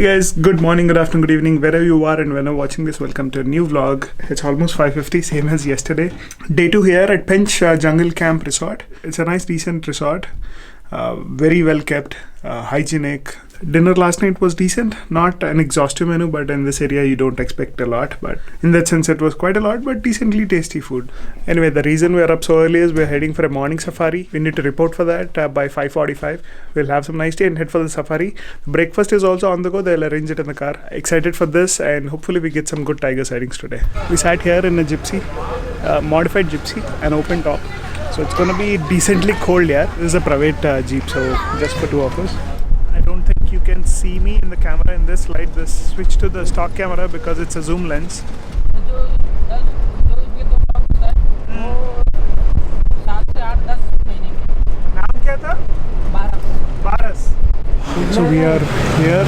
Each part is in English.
Hey guys, good morning, good afternoon, good evening, wherever you are and whenever watching this, welcome to a new vlog. It's almost 5:50, same as yesterday. Day 2 here at Pench Jungle Camp Resort. It's a nice, decent resort. Very well kept, hygienic. Dinner last night was decent. Not an exhaustive menu, but in this area you don't expect a lot. But in that sense, it was quite a lot, but decently tasty food. Anyway, the reason we're up so early is we're heading for a morning safari. We need to report for that by 5:45. We'll have some nice tea and head for the safari. Breakfast is also on the go. They'll arrange it in the car. Excited for this, and hopefully we get some good tiger sightings today. We sat here in a gypsy, modified gypsy, an open top. So it's gonna be decently cold here. This is a private jeep, so just for two of us. I don't think you can see me in the camera in this light. This switch to the stock camera because it's a zoom lens. नाम क्या था? Baras. So we are here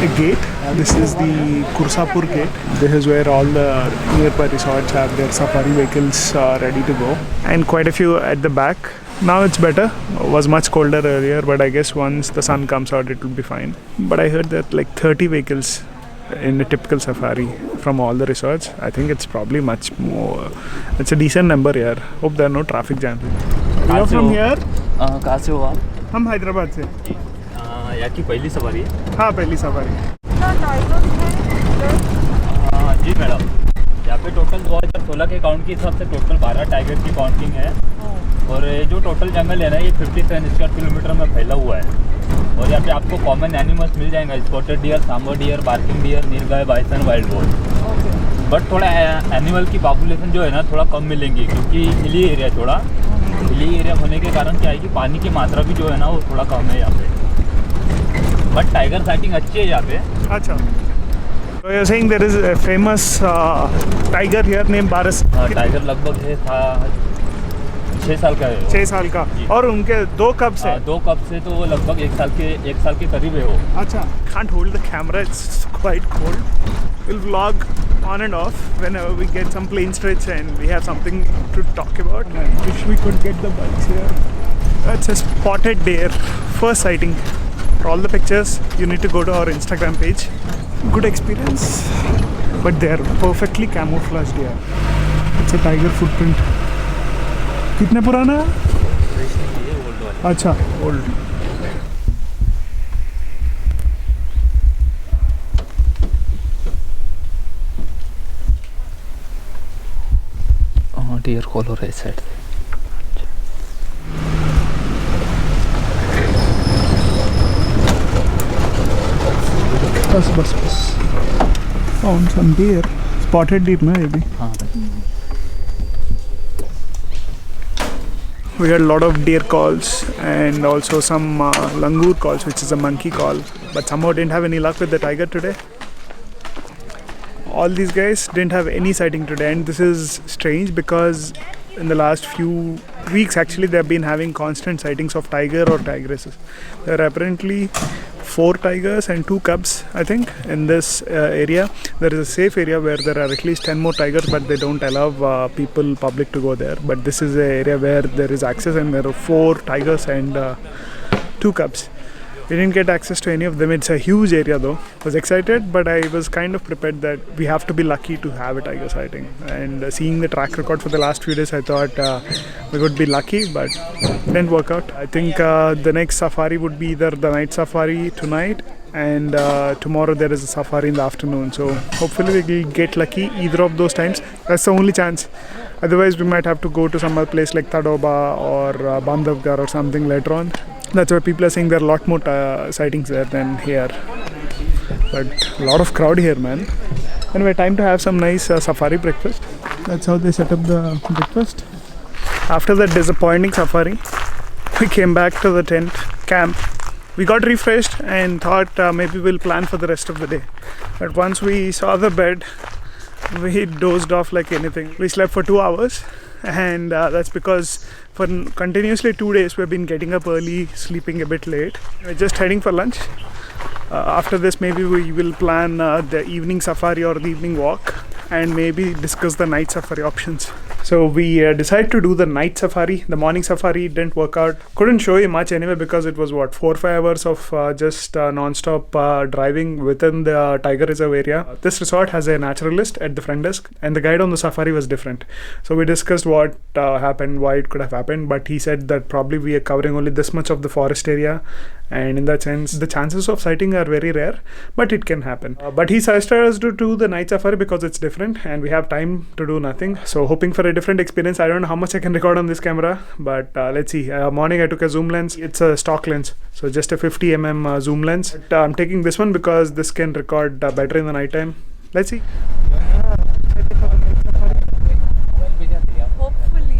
a gate. This is the Kursapur gate. This is where all the nearby resorts have their safari vehicles ready to go, and quite a few at the back. Now it's better. It was much colder earlier, but I guess once the sun comes out it will be fine. But I heard that like 30 vehicles in a typical safari from all the resorts. I think it's probably much more. It's a decent number here. Hope there are no traffic jams. You are from here? कहाँ से हो आप? हम हैदराबाद से. यहाँ की पहली सवारी है? हाँ, पहली सवारी. जी मैडम, यहाँ पे टोटल 2016 के काउंट के हिसाब से टोटल 12 टाइगर की काउंटिंग है. और ये जो टोटल जंगल है ना, ये 57 स्क्वायर किलोमीटर में फैला हुआ है. और यहाँ पे आपको कॉमन एनिमल्स मिल जाएंगे. Spotted deer, sambar deer, barking deer, nilgai, bison, wild boar. But थोड़ा एनिमल की पॉपुलेशन जो है ना थोड़ा कम मिलेंगी, क्योंकि हिली एरिया थोड़ा हिली एरिया होने के कारण क्या है कि पानी की मात्रा भी जो है ना वो थोड़ा कम है यहाँ पे. बट टाइगर साइटिंग अच्छी है यहाँ पे. अच्छा. So you're saying there is a famous tiger here named Baras. हाँ, टाइगर लगभग है था 6 साल का है. 6 साल का. और उनके 2 कब से? 2 कब से तो वो लगभग 1 साल के करीब है वो. अच्छा. Can't hold the camera. It's quite cold. We'll vlog on and off whenever we get some plain stretch and we have something to talk about. I wish we could get the bikes here. That's a spotted deer. First sighting. For all the pictures, you need to go to our Instagram page. Good experience, but they are perfectly camouflaged here. It's a tiger footprint. कितने पुराना है? अच्छा, old. Dear call हो रहा है इस side से. बस. Found some deer. Spotted deer, maybe. हाँ. We had a lot of deer calls and also some langur calls, which is a monkey call. But somehow didn't have any luck with the tiger today. All these guys didn't have any sighting today, and this is strange because in the last few weeks actually they've been having constant sightings of tiger or tigresses. There are apparently 4 tigers and 2 cubs, I think, in this area. There is a safe area where there are at least 10 more tigers, but they don't allow public to go there. But this is an area where there is access, and there are 4 tigers and 2 cubs. We didn't get access to any of them. It's a huge area though. I was excited, but I was kind of prepared that we have to be lucky to have a tiger sighting. And seeing the track record for the last few days, I thought we would be lucky, but didn't work out. I think the next safari would be either the night safari tonight, and tomorrow there is a safari in the afternoon. So hopefully we will get lucky either of those times. That's the only chance. Otherwise we might have to go to some other place like Tadoba or Bandhavgarh or something later on. That's why people are saying there are a lot more sightings there than here. But a lot of crowd here, man. Anyway, time to have some nice safari breakfast. That's how they set up the breakfast. After that disappointing safari, we came back to the tent camp. We got refreshed and thought maybe we'll plan for the rest of the day. But once we saw the bed, we dozed off like anything. We slept for 2 hours, and that's because for continuously 2 days we've been getting up early, sleeping a bit late. We're just heading for lunch. After this maybe we will plan the evening safari or the evening walk, and maybe discuss the night safari options. So we decided to do the night safari. The morning safari didn't work out. Couldn't show you much anyway because it was what 4-5 hours of just non-stop driving within the tiger reserve area. This resort has a naturalist at the front desk, and the guide on the safari was different. So we discussed what happened, why it could have happened, but he said that probably we are covering only this much of the forest area, and in that sense the chances of sighting are very rare, but it can happen. But he suggested us to do the night safari because it's different and we have time to do nothing. So hoping for a different experience. I don't know how much I can record on this camera, but let's see. Morning I took a zoom lens. It's a stock lens, so just a 50mm zoom lens. But, I'm taking this one because this can record better in the night time. Let's see. Hopefully.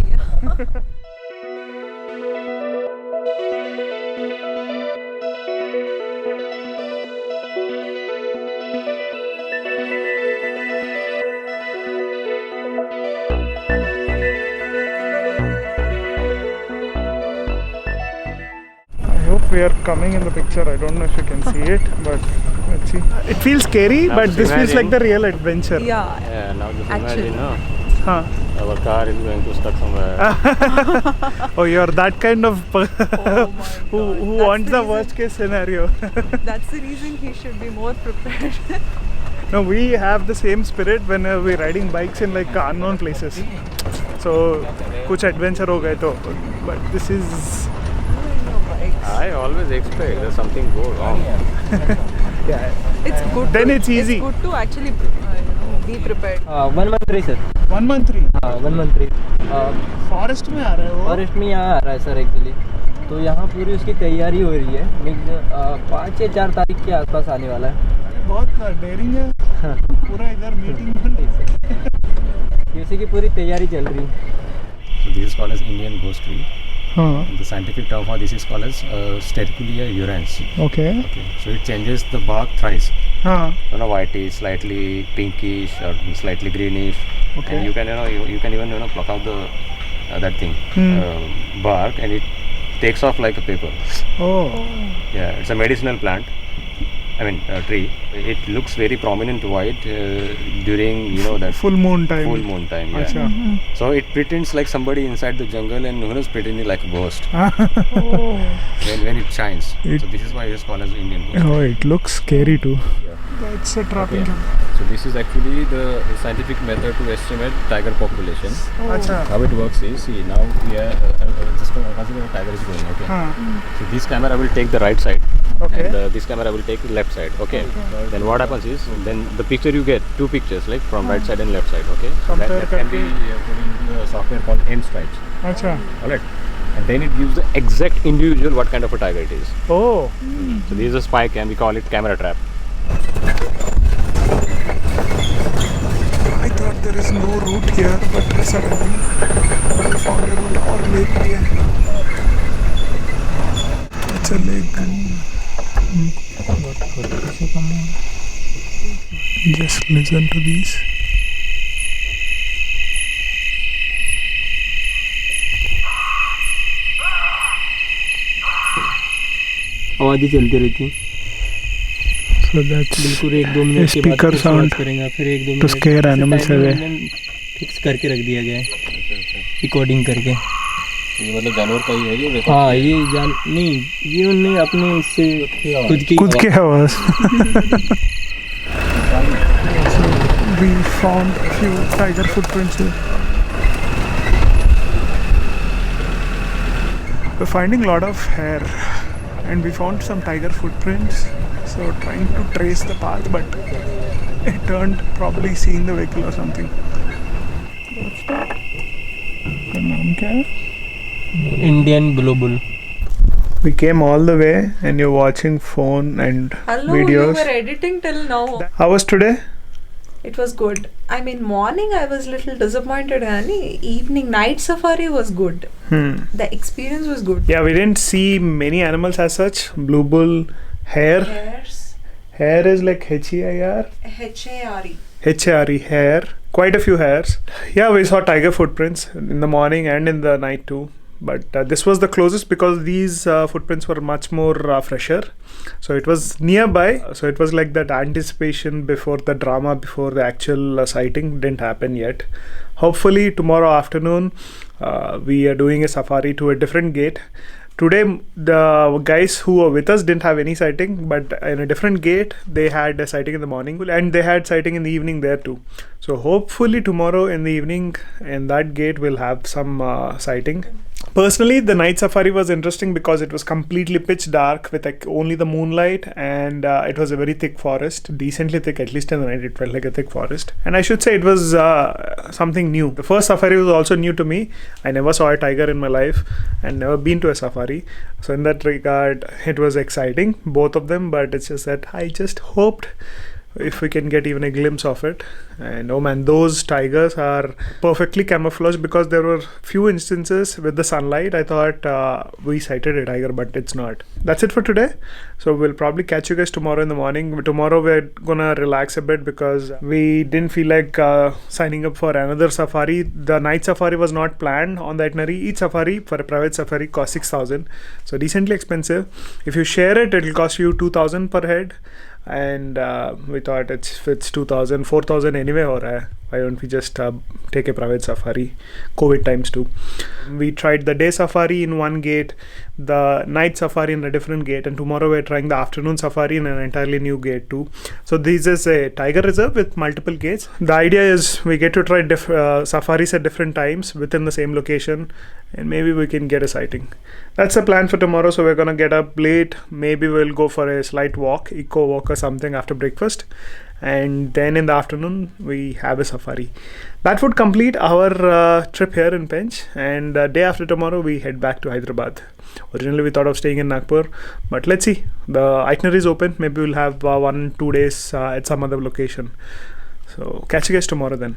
I hope we are coming in the picture. I don't know if you can see it, but let's see. It feels scary, Now but just this feels like imagine. the real adventure. Yeah. Yeah, now just Actually. imagine, no? Huh. Our car is going to stuck somewhere. Oh, you're that kind of Oh my who God. wants the reason- worst case scenario. That's the reason he should be more prepared. No, we have the same spirit when we're riding bikes in like unknown places. So, कुछ adventure हो गए तो, but this is I always expect that something go wrong. yeah. It's good. Then to, it's easy. It's good to actually be prepared. 1 month 3 sir 1 month 3. हाँ 1 month 3 forest में आ रहे हो? Forest में यहाँ आ रहा है सर एक्चुअली, तो यहाँ पूरी उसकी तैयारी हो रही है। मीन्स 5 या 4 तारीख के आसपास आने वाला है। बहुत डेयरिंग है। पूरा इधर मीटिंग इसी की पूरी तैयारी चल रही है। So this is called as Indian ghost tree. हाँ. The scientific term for this is called as Sterculia urens. Okay. Okay. So it changes the bark thrice. हाँ. You know, whitish, slightly pinkish, or slightly greenish. Okay. And you can, you can even, pluck out the that thing, bark, and it takes off like a paper. Oh. Yeah, it's a medicinal plant. I mean, tree. It looks very prominent white during, that Full moon time. full moon time. Yeah. अच्छा. So it pretends like somebody inside the jungle, and who is pretending like a ghost when it shines. So this is why it is called as Indian ghost. Oh, it looks scary too. Yeah. That's a trapping. Okay. So this is actually the scientific method to estimate tiger population. अच्छा. How it works is, see, now we are just consider a tiger is going. Okay. हाँ. So this camera will take the right side, Okay. and this camera will take the left side. Okay. Then what happens is, then the picture you get, 2 pictures, like from right side and left side. Okay. So Compare that can be करके. put into a software called M stripes. अच्छा. Alright. And then it gives the exact individual what kind of a tiger it is. Oh. So this is a spy cam. We call it camera trap. I thought there is no route here, but suddenly I found a route और lake भी है. It's a lake. Just listen to these. आवाज़ें चलती रहती। So that's बिल्कुल 1-2 minute के बाद speaker फिर sound आवाज़ करेगा, फिर 1-2 minute to scare animals away. Fix करके रख दिया गया है रिकॉर्डिंग करके। ये मतलब जानवर का ही है ये? हाँ ये नहीं, ये उनने अपने इससे खुद की आवाज. We found a few tiger footprints here. We're finding a lot of hair, and we found some tiger footprints. So trying to trace the path, but it turned probably seeing the vehicle or something. What's that? The name क्या है? Indian global. We came all the way, and you're watching phone and Hello, videos. you were editing till now. How was today? It was good. I mean, morning I was little disappointed, and evening, night safari was good. The experience was good. Yeah, we didn't see many animals as such. Blue bull, hare. Hares, Hare is like H-E-I-R. H-A-R-E. H-A-R-E, hare. Quite a few hares. Yeah, we saw tiger footprints in the morning and in the night too. but this was the closest because these footprints were much more fresher. So it was nearby. So it was like that anticipation before the drama, before the actual sighting didn't happen yet. Hopefully tomorrow afternoon we are doing a safari to a different gate. Today the guys who were with us didn't have any sighting, but in a different gate they had a sighting in the morning and they had sighting in the evening there too. So hopefully tomorrow in the evening in that gate we'll have some sighting. Personally, the night safari was interesting because it was completely pitch dark with like only the moonlight, and it was a very thick forest, decently thick, at least in the night it felt like a thick forest. And I should say it was something new. The first safari was also new to me. I never saw a tiger in my life and never been to a safari. So in that regard, it was exciting, both of them, but it's just that I just hoped if we can get even a glimpse of it. And oh man, those tigers are perfectly camouflaged because there were few instances with the sunlight I thought we sighted a tiger, but it's not. That's it for today. So we'll probably catch you guys tomorrow in the morning. Tomorrow we're gonna relax a bit because we didn't feel like signing up for another safari. The night safari was not planned on the itinerary. Each safari for a private safari costs 6,000, so decently expensive. If you share it, it'll cost you 2,000 per head. And we thought it's 2,000, 4,000 anyway ho raha hai. Why don't we just take a private safari? COVID times too. We tried the day safari in one gate, the night safari in a different gate, and tomorrow we're trying the afternoon safari in an entirely new gate too. So this is a tiger reserve with multiple gates. The idea is we get to try safaris at different times within the same location, and maybe we can get a sighting. That's the plan for tomorrow. So we're gonna get up late. Maybe we'll go for a slight walk, eco walk or something after breakfast, and then in the afternoon we have a safari. That would complete our trip here in Pench, and day after tomorrow we head back to Hyderabad. Originally we thought of staying in Nagpur, but let's see, the itinerary is open. Maybe we'll have 1-2 days at some other location. So catch you guys tomorrow then.